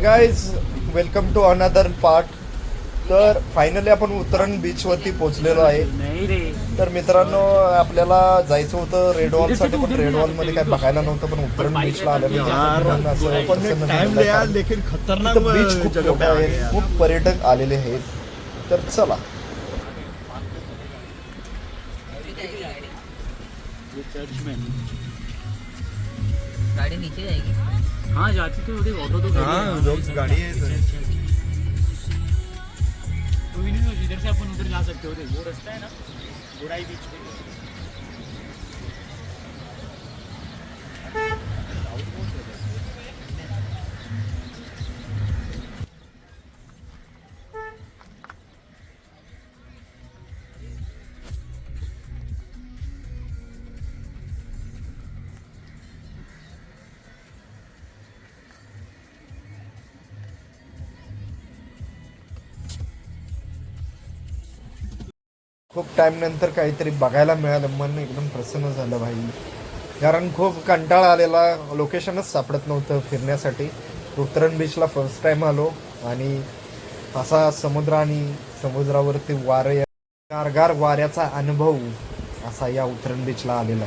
Guys welcome to another part. तर finally आपण उतरण बीचवरती पोहोचलेलो आहे. नाही रे. तर मित्रांनो, आपल्याला जायचं होतं रेड वॉल साठी, पण रेड वॉल मध्ये काय बघायला नव्हतं. पण उतरण बीचला लेकिन खतरनाक बीच खूप मोठं आहे, खूप पर्यटक आलेले आहेत. तर चला. गाड़ी नीचे जाएगी. हाँ जाती तो देख ऑटो तो गाड़ी है तो भी नहीं, इधर से अपन उधर जा सकते हो. देख वो रास्ता है ना, गोराई बीच पे. खूप टाइम नंतर काहीतरी बघायला मिळालं. मन एकदम प्रसन्न झालं भाई. कारण खूप कंटाळा आलेला, लोकेशनच सापडत नव्हतं फिरण्यासाठी. उतरण बीचला फर्स्ट टाइम आलो आणि असा समुद्र आणि समुद्रावरती वारे, गारगार वाऱ्याचा अनुभव असा या उतरण बीचला आलेला.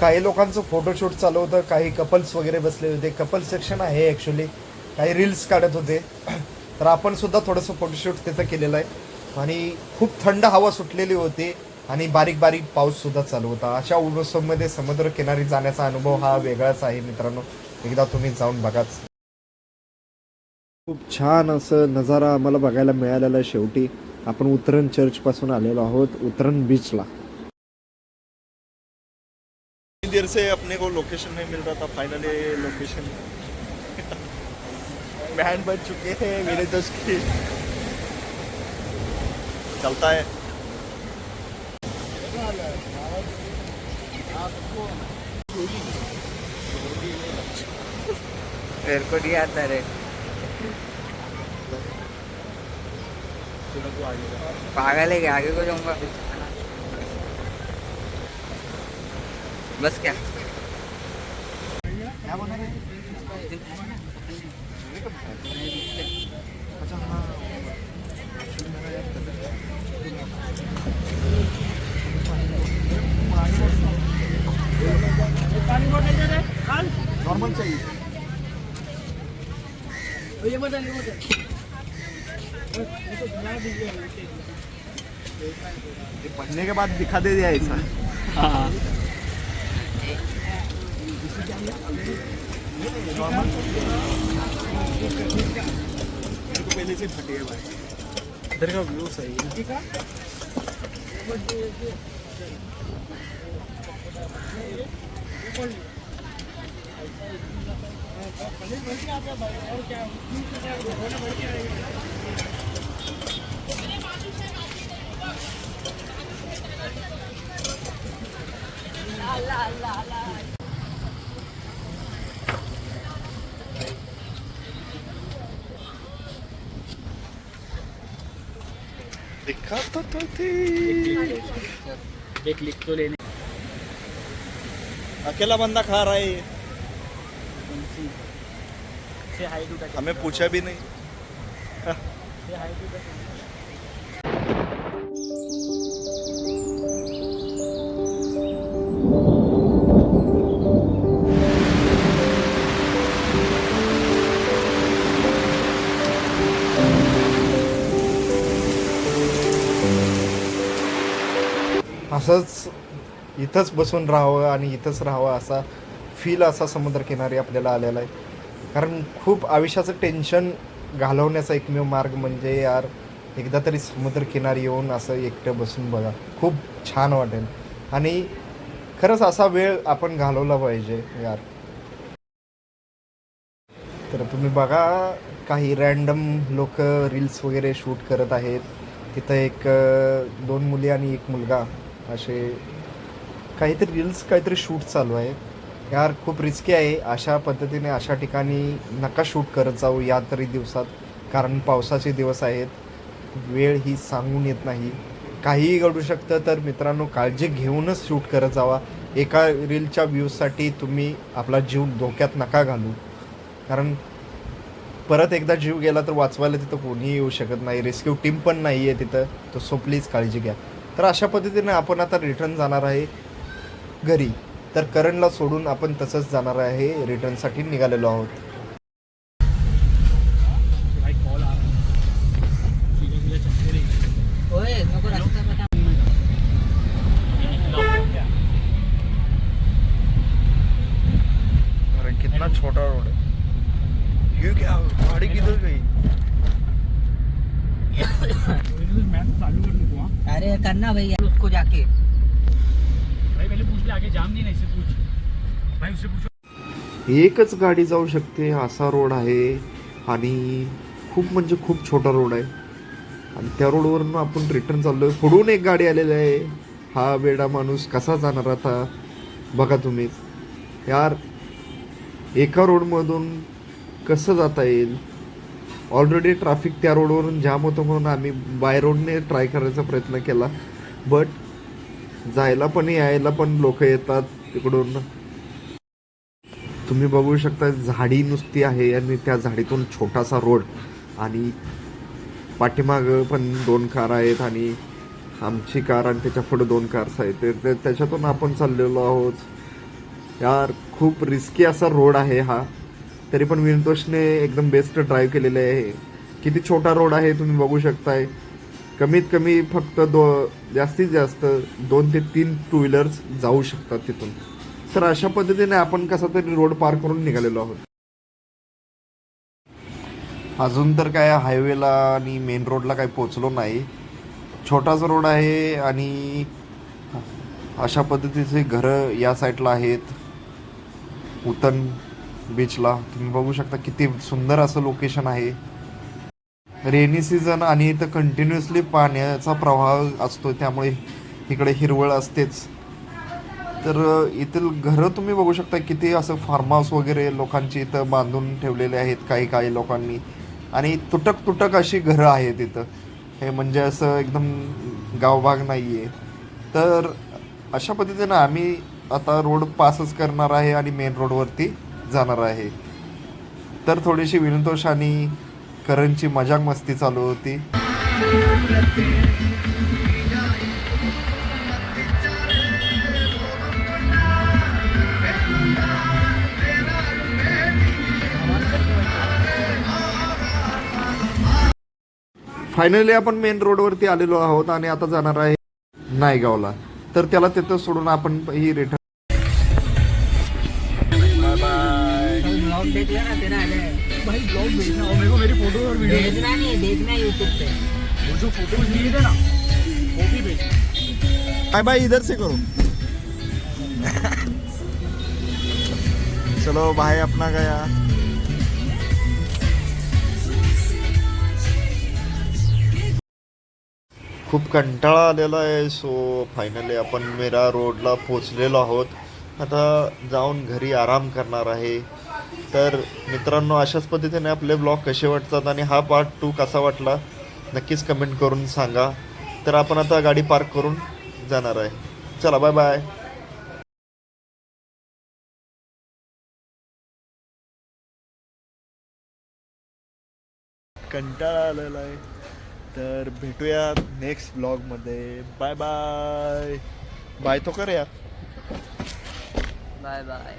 काही लोकांचं फोटोशूट चालू होतं, काही कपल्स वगैरे बसले होते. कपल सेक्शन आहे ॲक्च्युली. काही रील्स काढत होते. तर आपण सुद्धा थोडंसं फोटोशूट तिथं केलेलं आहे. आणि खूप थंड हवा सुटलेली होती आणि बारीक बारीक पाऊस सुद्धा चालू होता. अशा मोसममध्ये समुद्र किनारी जाण्याचा अनुभव हा वेगळाच आहे मित्रांनो. एकदा तुम्ही जाऊन बघाच. खूप छान असं नजारा आम्हाला बघायला मिळालेला. शेवटी आपण उतरण चर्च पासून आलेलो आहोत उतरण बीचला. देर से अपने को लोकेशन नहीं मिल रहा था. फाइनली लोकेशन बैंड बज चुके हैं मेरे दोस्त की. चलता है. तेरे को नहीं आता रे. पागल है क्या? आगे को जाऊंगा बस. क्या नॉर्मल चाहिए. ये पढ़ने के बाद दिखा दे दिया ऐसा. हाँ नॉर्मल पहले से फटे है भाई. इधर का व्यू सही है. दिखा तो थी. एक लिख तो लेने. अकेला बंदा खा रहा है. से हाई टू टच. हमें पूछा भी नहीं. से हाई टू टच. असंच इथंच बसून राहावं आणि इथंच राहावं असा फील असा समुद्रकिनारी आपल्याला आलेला आहे. कारण खूप आयुष्याचं टेन्शन घालवण्याचा एकमेव मार्ग म्हणजे यार एकदा तरी समुद्रकिनारी येऊन असं एकटं बसून बघा. खूप छान वाटेल आणि खरंच असा वेळ आपण घालवला पाहिजे यार. तर तुम्ही बघा, काही रँडम लोक रील्स वगैरे शूट करत आहेत. तिथं एक 2 मुली आणि 1 मुलगा असे काहीतरी रील्स काहीतरी शूट चालू आहे. यार खूप रिस्की आहे. अशा पद्धतीने अशा ठिकाणी नका शूट करत जाऊ या तरी दिवसात. कारण पावसाचे दिवस आहेत. वेळ ही सांगून येत नाही. काहीही घडू शकतं. तर मित्रांनो, काळजी घेऊनच शूट करत जावा. एका रीलच्या व्ह्यूजसाठी तुम्ही आपला जीव धोक्यात नका घालू. कारण परत एकदा जीव गेला तर वाचवायला तिथं कोणीही येऊ शकत नाही, रेस्क्यू टीम पण नाही आहे तिथं. तर सो प्लीज काळजी घ्या. तर अशा पद्धतीने आपण आता रिटर्न जाणार आहे घरी. तर करणला सोडून आपण तसंच जाणार आहे, रिटर्नसाठी निघालेलो आहोत. भाई कॉल आ रहा है, सीधे चलते रहे. ओए नको रस्ता बता. अरे कितना छोटा रोड है. ये क्या गाड़ी किधर गई? मैप चालू कर नको हाँ. अरे करना भैया उसको जाके. भाई पहले पूछ ले आगे जाम नहीं ना, इससे पूछ भाई, उससे पूछो. एकच गाडी जाऊ शकते असा रोड आहे आणि खूप म्हणजे खूप छोटा रोड आहे. आणि त्या रोडवरून आपण रिटर्न चाललोय. पुढून एक गाडी आलेली आहे. हा वेडा माणूस कसा जाणार आता बघा तुम्हीच यार. एका रोडमधून कसं जाता येईल? ऑलरेडी ट्रॅफिक त्या रोडवरून जाम होतं म्हणून आम्ही बाय रोडने ट्राय करायचा प्रयत्न केला. बट जायला पण यायला पण लोक येतात तिकडून. तुम्ही बघू शकता झाडी नुसती आहे आणि त्या झाडीतून छोटासा रोड आणि पाठीमागं पण 2 कार आहेत आणि आमची कार आणि त्याच्या पुढे 2 कार्स आहेत. तर त्याच्यातून आपण चाललेलो आहोत. यार खूप रिस्की असा रोड आहे हा. तरी पण विनतोषने एकदम बेस्ट ड्राईव्ह केलेले आहे. किती छोटा रोड आहे तुम्ही बघू शकताय. कमीत कमी फक्त जास्तीत जास्त 2 ते 3 टू व्हीलर्स जाऊ शकतात तिथून. तर अशा पद्धतीने आपण कसा तरी रोड पार करून निघालेलो आहोत. अजून तर काय हायवेला आणि मेन रोडला काही पोचलो नाही. छोटाच रोड आहे आणि अशा पद्धतीचे घरं या साईडला आहेत. उतन बीचला तुम्ही बघू शकता किती सुंदर असं लोकेशन आहे. रेनी सीझन आणि इथं कंटिन्युअसली पाण्याचा प्रवाह असतो त्यामुळे इकडे हिरवळ असतेच. तर इथील घरं तुम्ही बघू शकता किती असं फार्म हाऊस वगैरे लोकांची इथं बांधून ठेवलेले आहेत काही लोकांनी. आणि तुटक अशी घरं आहेत इथं. हे म्हणजे असं एकदम गावभाग नाही आहे. तर अशा पद्धतीनं आम्ही आता रोड पासच करणार आहे आणि मेन रोडवरती जाणार आहे. तर थोडीशी विनतोष आणि करणची मजाक मस्ती चालू होती. फायनली आपण मेन रोडवरती आलेलो आहोत आणि आता जाणार आहे नायगावला. तर त्याला तिथं सोडून आपण ही रिटर्न. ब्लॉग देख लेना तेरा आ जाए. भाई ब्लॉग भेजना और मेरे को मेरी फोटो और वीडियो भेजना नहीं देखना यूट्यूब पे. वो जो फोटो दिए थे ना वो भी भेज. बाय बाय इधर से करो. चलो भाई अपना गया. खूप कंटाळा आलेला आहे. सो फायनली आपण मेरा रोडला पोचलेलो आहोत. आता जाऊन घरी आराम करणार आहे. तर मित्रांनो अशाच पद्धतीने आपले ब्लॉग कसे वाटतात आणि हा पार्ट 2 कसा वाटला नक्कीच कमेंट करून सांगा. तर आपण आता गाडी पार्क करून जाणार आहे. चला बाय बाय. कंटाळा आलेला आहे. तर भेटूया नेक्स्ट ब्लॉगमध्ये. Bye bye. बाय तो कर यार. Bye bye.